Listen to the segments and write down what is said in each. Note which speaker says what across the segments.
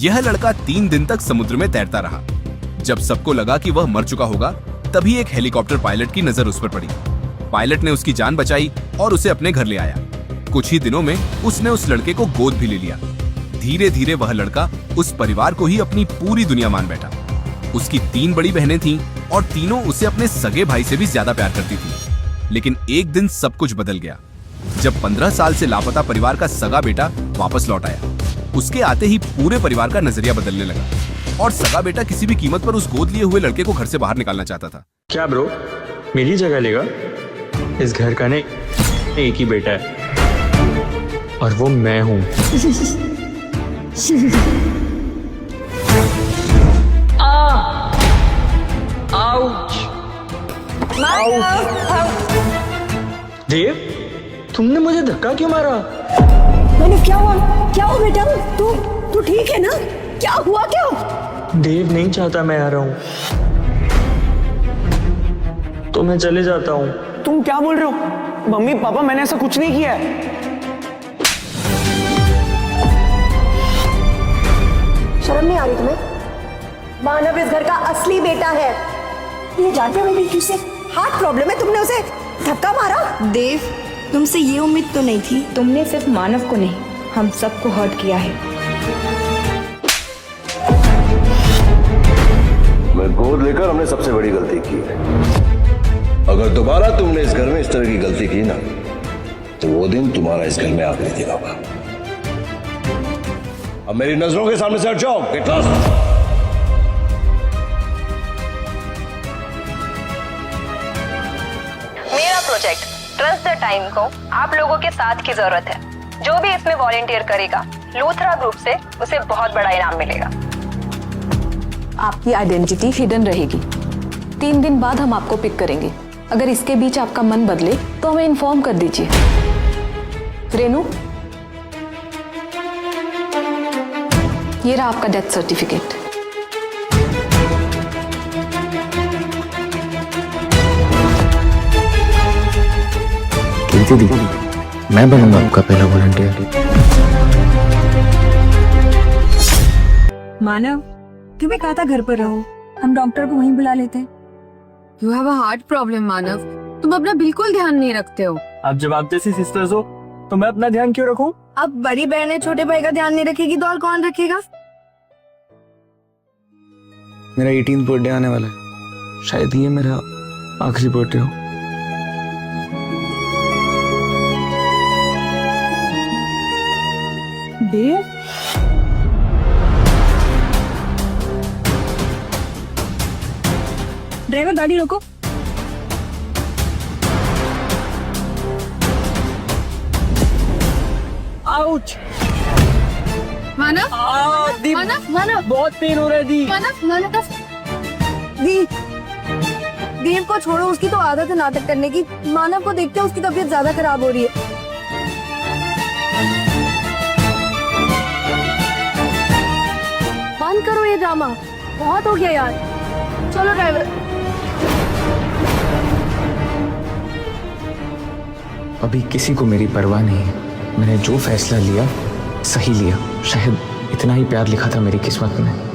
Speaker 1: यह लड़का 3 दिन तक समुद्र में तैरता रहा। जब सबको लगा कि वह मर चुका होगा, तभी एक हेलीकॉप्टर पायलट की नजर उस पर पड़ी। पायलट ने उसकी जान बचाई और उसे अपने घर ले आया। कुछ ही दिनों में उसने उस लड़के को गोद भी ले लिया। धीरे धीरे वह लड़का उस परिवार को ही अपनी पूरी दुनिया मान बैठा। उसकी 3 बड़ी बहनें थीं और तीनों उसे अपने सगे भाई से भी ज्यादा प्यार करती थी। लेकिन एक दिन सब कुछ बदल गया, जब 15 साल से लापता परिवार का सगा बेटा वापस लौट आया। उसके आते ही पूरे परिवार का नजरिया बदलने लगा और सगा बेटा किसी भी कीमत पर उस गोद लिए हुए लड़के को घर से बाहर निकालना चाहता था।
Speaker 2: क्या ब्रो, मेरी जगह लेगा? इस घर का नहीं, एक ही बेटा है और वो मैं हूँ। देव, तुमने मुझे धक्का क्यों मारा?
Speaker 3: मैंने क्या हुआ बेटा? तू ठीक है ना? क्या हुआ क्या?
Speaker 2: देव नहीं चाहता मैं आ रहा हूँ, तो मैं चले जाता हूँ।
Speaker 4: तुम क्या बोल रहे हो? मम्मी पापा, मैंने ऐसा कुछ नहीं किया है।
Speaker 3: शर्म नहीं आ रही तुम्हें? मानव इस घर का असली बेटा है। ये जानते हुए भी किसे हार्ट प्रॉब्लम है, तुमने उसे धक्का मारा?
Speaker 5: देव, तुमसे ये उम्मीद तो नहीं थी। तुमने सिर्फ मानव को नहीं, हम सबको हर्ट किया है।
Speaker 6: मैं गोद लेकर हमने सबसे बड़ी गलती की है। अगर दोबारा तुमने इस घर में इस तरह की गलती की ना, तो वो दिन तुम्हारा इस घर में आखिरी दिन होगा। अब मेरी नजरों के सामने से हट जाओ। Get lost.
Speaker 7: मेरा प्रोजेक्ट ट्रस्ट द टाइम को आप लोगों के साथ की जरूरत है। जो भी इसमें वॉलंटियर करेगा, लूथरा ग्रुप से उसे बहुत बड़ा इनाम मिलेगा।
Speaker 8: आपकी आइडेंटिटी हिडन रहेगी। 3 दिन बाद हम आपको पिक करेंगे। अगर इसके बीच आपका मन बदले तो हमें इन्फॉर्म कर दीजिए। रेनू, ये रहा आपका डेथ सर्टिफिकेट।
Speaker 2: दीदी, मैं बनूंगा आपका पहला वॉलंटियर।
Speaker 5: मानव, तुम्हें कहा था घर पर रहो, हम डॉक्टर को वहीं बुला लेते।
Speaker 8: You have a heart problem Manav, तुम अपना बिल्कुल ध्यान नहीं रखते हो।
Speaker 2: अब जब आप जैसी सिस्टर्स हो तो मैं अपना ध्यान क्यों रखूं?
Speaker 5: अब बड़ी बहनें छोटे भाई का ध्यान नहीं रखेगी तो और कौन रखेगा?
Speaker 2: मेरा 18th बर्थडे आने वाला है, शायद ये मेरा आखिरी बर्थडे हो।
Speaker 5: देव, ड्राइवर गाड़ी रोको।
Speaker 4: आउच!
Speaker 8: मानव,
Speaker 4: दी,
Speaker 8: मानव,
Speaker 4: बहुत पेन हो रहा है दी।
Speaker 8: मानव,
Speaker 5: दी, देव को छोड़ो, उसकी तो आदत है नाटक करने की। मानव को देखते उसकी तबीयत ज्यादा खराब हो रही है। बंद करो ये ड्रामा, बहुत हो गया यार। चलो ड्राइवर।
Speaker 2: अभी किसी को मेरी परवाह नहीं है। मैंने जो फैसला लिया सही लिया। शायद इतना ही प्यार लिखा था मेरी किस्मत में।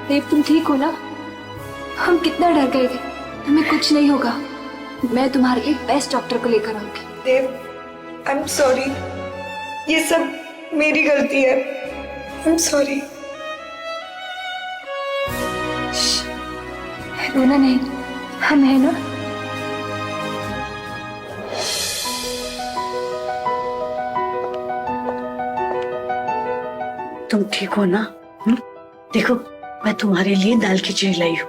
Speaker 8: देव, तुम ठीक हो ना? हम कितना डर गए थे। हमें कुछ नहीं होगा। मैं तुम्हारे लिए बेस्ट डॉक्टर को लेकर आऊंगी।
Speaker 5: देव, आई एम सॉरी, ये सब मेरी गलती है। I am sorry.
Speaker 8: रोना नहीं, हम हैं ना।
Speaker 3: तुम ठीक हो ना? देखो, मैं तुम्हारे लिए दाल खिचड़ी लाई हूँ।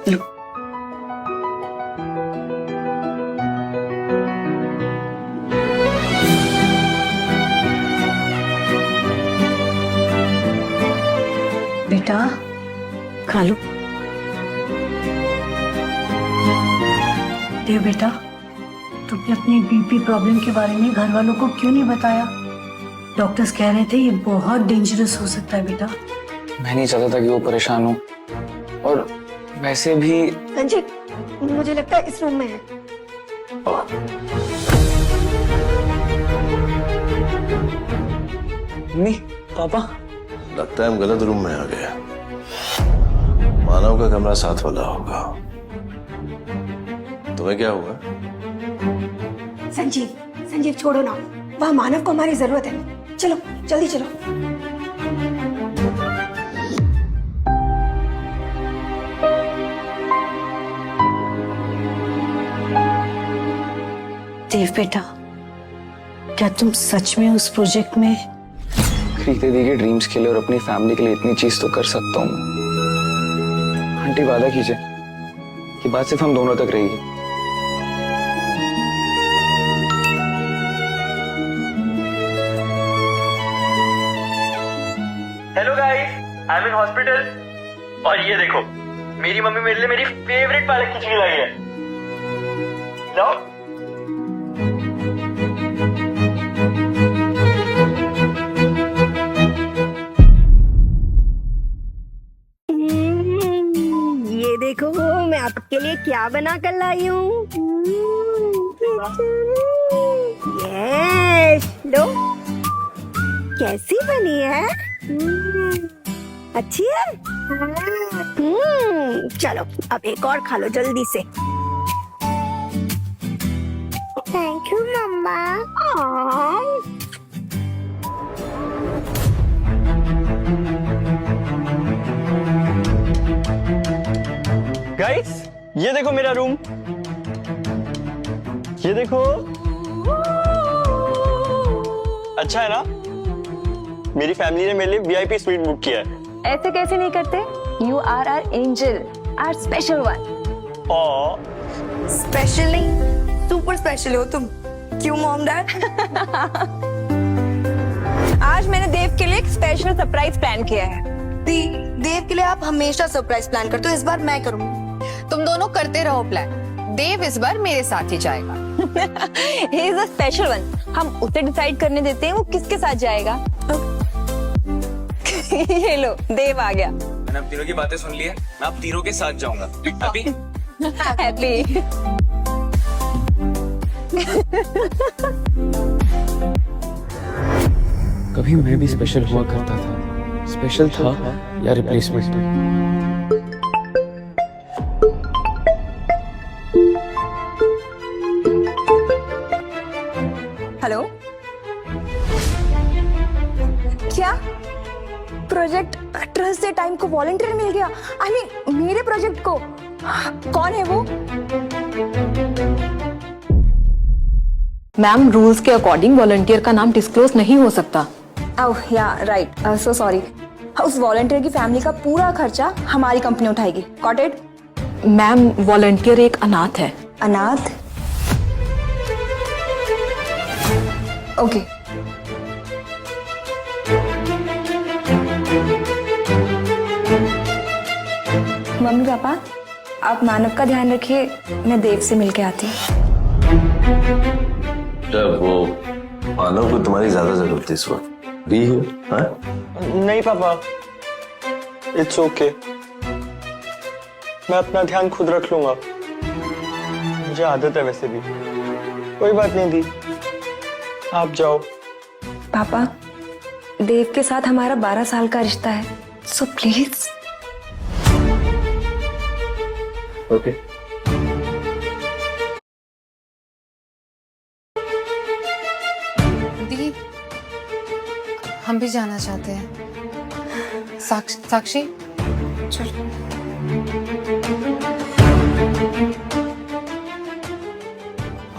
Speaker 3: लो। बेटा, खा लो। देव बेटा, तुमने अपनी बीपी प्रॉब्लम के बारे में घर वालों को क्यों नहीं बताया? डॉक्टर्स कह रहे थे ये बहुत डेंजरस हो सकता है बेटा।
Speaker 2: मैं नहीं चाहता था कि वो परेशान हो, और वैसे भी
Speaker 3: संजय, मुझे लगता है इस रूम में है।
Speaker 2: मम्मी पापा,
Speaker 6: लगता है हम गलत रूम में आ गए। मानव का कमरा साथ वाला होगा। तुम्हें क्या हुआ?
Speaker 3: संजीव, संजीव छोड़ो ना, वहाँ मानव को हमारी जरूरत है। चलो जल्दी चलो। देव बेटा, क्या तुम सच में उस प्रोजेक्ट में?
Speaker 2: खरीदे दी के ड्रीम्स के लिए और अपनी फैमिली के लिए इतनी चीज तो कर सकता हूँ मैं। आंटी वादा कीजिए कि बात सिर्फ हम दोनों तक रहेगी।
Speaker 4: Hello guys, I am in hospital. और ये देखो, मेरी मम्मी मेरे लिए मेरी फेवरेट पालक की खीर लाई है। लो।
Speaker 3: ये देखो मैं आपके लिए क्या बना कर लाई हूँ। यस, लो। कैसी बनी है? अच्छी है? चलो अब एक और खा लो जल्दी से। Thank you mamma.
Speaker 4: गाइस, ये देखो मेरा रूम। ये देखो, अच्छा है ना? मेरी फैमिली ने मेरे लिए वीआईपी स्वीट बुक किया है।
Speaker 7: ऐसे कैसे नहीं करते? You are are angel, are special one.
Speaker 4: और
Speaker 5: स्पेशल नहीं, सुपर स्पेशल हो तुम। क्यों मॉम डैड?
Speaker 7: आज मैंने देव के लिए एक स्पेशल सरप्राइज प्लान किया है।
Speaker 5: देव के लिए आप हमेशा सरप्राइज प्लान करते हो, इस बार मैं करूंगी।
Speaker 9: तुम दोनों करते रहो प्लान। देव इस बार मेरे साथ ही जाएगा।
Speaker 7: He is a special one. हम उसे डिसाइड करने देते हैं वो किसके साथ जाएगा। ये लो, देव आ गया।
Speaker 2: मैंने आप तीनों की बातें सुन ली है, मैं आप तीनों के साथ जाऊंगा। हैप्पी?
Speaker 7: हैप्पी।
Speaker 2: कभी मैं भी स्पेशल हुआ करता था। स्पेशल था या रिप्लेसमेंट?
Speaker 7: हेलो, क्या प्रोजेक्ट ट्रस्ट टाइम को वॉलंटियर मिल गया? आई मीन मेरे प्रोजेक्ट को। कौन है वो? मैम, रूल्स के अकॉर्डिंग वॉलंटियर का नाम डिस्क्लोज नहीं हो सकता। ओह या राइट, सो सॉरी। उस वॉलंटियर की फैमिली का पूरा खर्चा हमारी कंपनी उठाएगी। Got it? मैम, वॉलंटियर एक अनाथ है। अनाथ? ओके। मम्मी पापा, आप मानव का ध्यान रखिए, मैं देव से मिलके आती हूँ।
Speaker 6: जब वो मानव को तुम्हारी ज्यादा जरूरत थी इस वक्त, भी है? हाँ?
Speaker 4: नहीं पापा, इट्स ओके। मैं अपना ध्यान खुद रख लूंगा। मुझे आदत है वैसे भी। कोई बात नहीं दी, आप जाओ।
Speaker 7: पापा, देव के साथ हमारा 12 साल का रिश्ता है, सो प्लीज।
Speaker 6: ओके।
Speaker 9: दी, हम भी जाना चाहते हैं। साक्षी, चलो।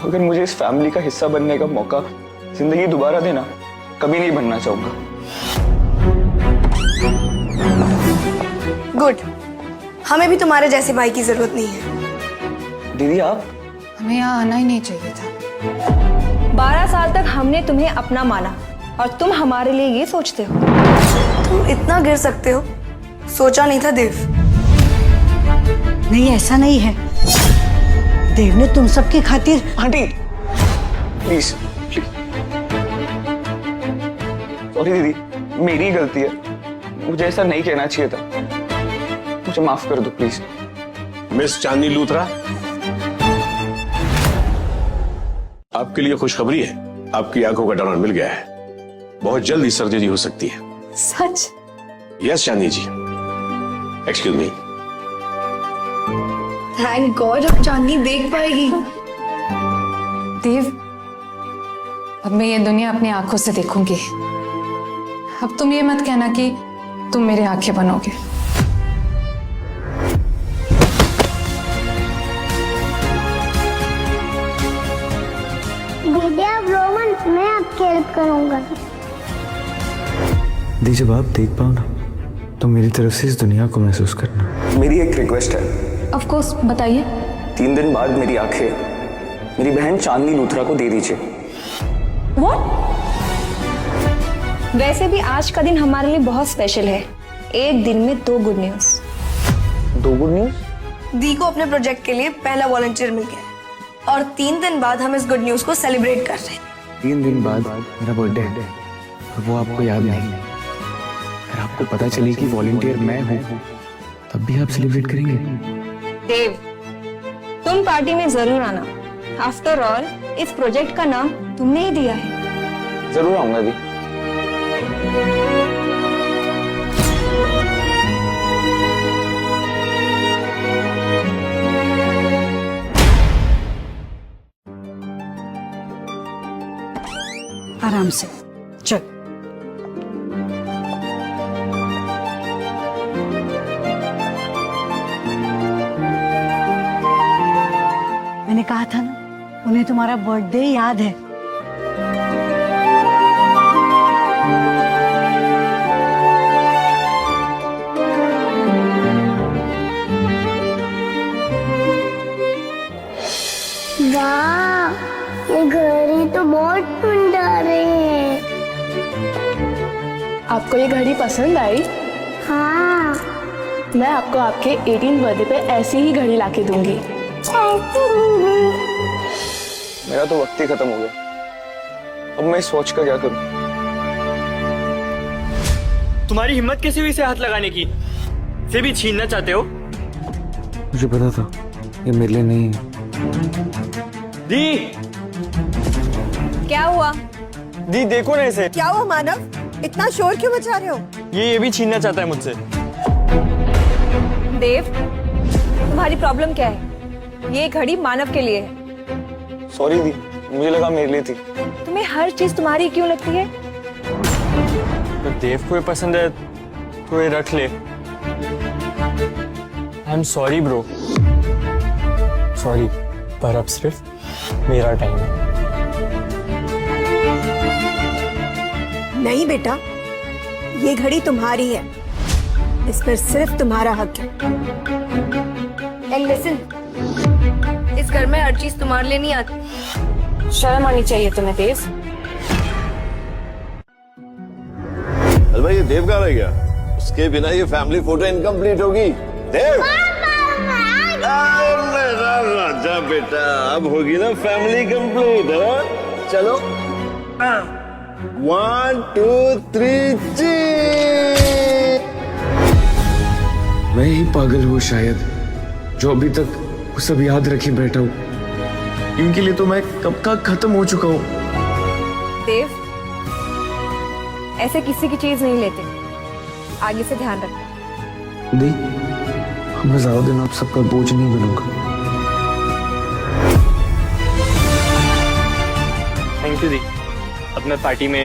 Speaker 2: अगर मुझे इस फैमिली का हिस्सा बनने का मौका जिंदगी दोबारा देना, कभी नहीं बनना चाहूंगा।
Speaker 5: गुड, हमें भी तुम्हारे जैसे भाई की जरूरत नहीं है।
Speaker 2: दीदी आप?
Speaker 9: हमें यहाँ आना ही नहीं चाहिए था।
Speaker 7: 12 साल तक हमने तुम्हें अपना माना और तुम हमारे लिए ये सोचते हो?
Speaker 5: तुम इतना गिर सकते हो, सोचा नहीं था देव।
Speaker 3: नहीं, ऐसा नहीं है। देव ने तुम सबकी खातिर।
Speaker 2: Aunty, please please. सॉरी दीदी, मेरी गलती है, मुझे ऐसा नहीं कहना चाहिए था, मुझे माफ कर दो प्लीज।
Speaker 6: मिस चांदनी लूथरा, आपके लिए खुशखबरी है, आपकी आंखों का डॉक्टर मिल गया है, बहुत जल्द ही सर्जरी हो सकती है।
Speaker 5: सच?
Speaker 6: यस चांदनी जी, एक्सक्यूज मी।
Speaker 5: थैंक गॉड, अब चांदनी देख पाएगी।
Speaker 8: देव, अब मैं ये दुनिया अपनी आंखों से देखूंगी। अब तुम ये मत कहना कि तुम मेरे आंखें बनोगे।
Speaker 10: दीदी आप रोमन, मैं आपकी हेल्प करूंगा।
Speaker 2: दी जब आप देख पाओ ना तो मेरी तरफ से इस दुनिया को महसूस करना। मेरी एक रिक्वेस्ट है।
Speaker 8: ऑफ कोर्स, बताइए।
Speaker 2: 3 दिन बाद मेरी आंखें मेरी बहन चांदनी लूथरा को दे दीजिए।
Speaker 7: वैसे भी आज का दिन हमारे लिए बहुत स्पेशल है। एक दिन में 2 गुड न्यूज।
Speaker 2: 2 good news?
Speaker 5: दी को अपने प्रोजेक्ट के लिए पहला वॉलंटियर मिल गया है और 3 दिन बाद हम इस गुड न्यूज को सेलिब्रेट कर रहे हैं।
Speaker 2: 3 दिन बाद मेरा बर्थडे है और वो आपको याद नहीं। अगर आपको पता चले कि वॉलंटियर मैं हूँ तब भी आप सेलिब्रेट करेंगे?
Speaker 7: देव, तुम पार्टी में जरूर आना। आफ्टर ऑल इस प्रोजेक्ट का नाम तुमने ही दिया है।
Speaker 2: जरूर आऊंगा दी।
Speaker 3: आराम से चल। मैंने कहा था ना, उन्हें तुम्हारा बर्थडे याद है।
Speaker 10: वाह, ये घड़ी तो बहुत सुंदर है।
Speaker 5: आपको ये घड़ी पसंद आई?
Speaker 10: हाँ।
Speaker 5: मैं आपको आपके 18th बर्थडे पे ऐसी ही घड़ी लाके दूंगी।
Speaker 2: मेरा तो वक्त ही खत्म हो गया। अब मैं सोच कर क्या करूं?
Speaker 4: तुम्हारी हिम्मत कैसे हुई इसे हाथ लगाने की? फिर भी छीनना चाहते हो?
Speaker 2: मुझे पता था ये मेरे लिए नहीं है।
Speaker 4: दी,
Speaker 5: क्या हुआ?
Speaker 4: दी देखो ना इसे,
Speaker 3: क्या हुआ मानव, इतना शोर क्यों मचा रहे हो?
Speaker 4: ये भी छीनना चाहता है मुझसे।
Speaker 7: देव, तुम्हारी प्रॉब्लम क्या है? ये घड़ी मानव के लिए है।
Speaker 2: सॉरी दी, मुझे लगा मेरे लिए थी।
Speaker 7: तुम्हें हर चीज तुम्हारी क्यों लगती है?
Speaker 4: तो देव को ये पसंद है तो ये रख ले। I am sorry bro, sorry, पर अब सिर्फ मेरा टाइम है।
Speaker 3: नहीं बेटा, ये घड़ी तुम्हारी है, इस पर सिर्फ तुम्हारा हक है।
Speaker 5: एंड लिसन, इस घर में हर चीज तुम्हारे लिए नहीं आती। शर्म आनी चाहिए तुम्हें देव।
Speaker 6: अरे भाई ये देव कहाँ रह गया? उसके बिना ये फैमिली फोटो इनकम्प्लीट होगी। देव, राजा बेटा, अब होगी ना फैमिली कंप्लीट। चलो 1 2 3
Speaker 2: मैं ही पागल हूँ शायद, जो अभी तक वो सब याद रखे बैठा हूँ। इनके लिए तो मैं कब का खत्म हो चुका हूँ।
Speaker 7: देव, ऐसे किसी की चीज नहीं लेते, आगे से ध्यान रखना।
Speaker 2: दी, मैं ज्यादा दिन आप सबका बोझ नहीं बनूंगा।
Speaker 4: थैंक यू दी, अपने पार्टी में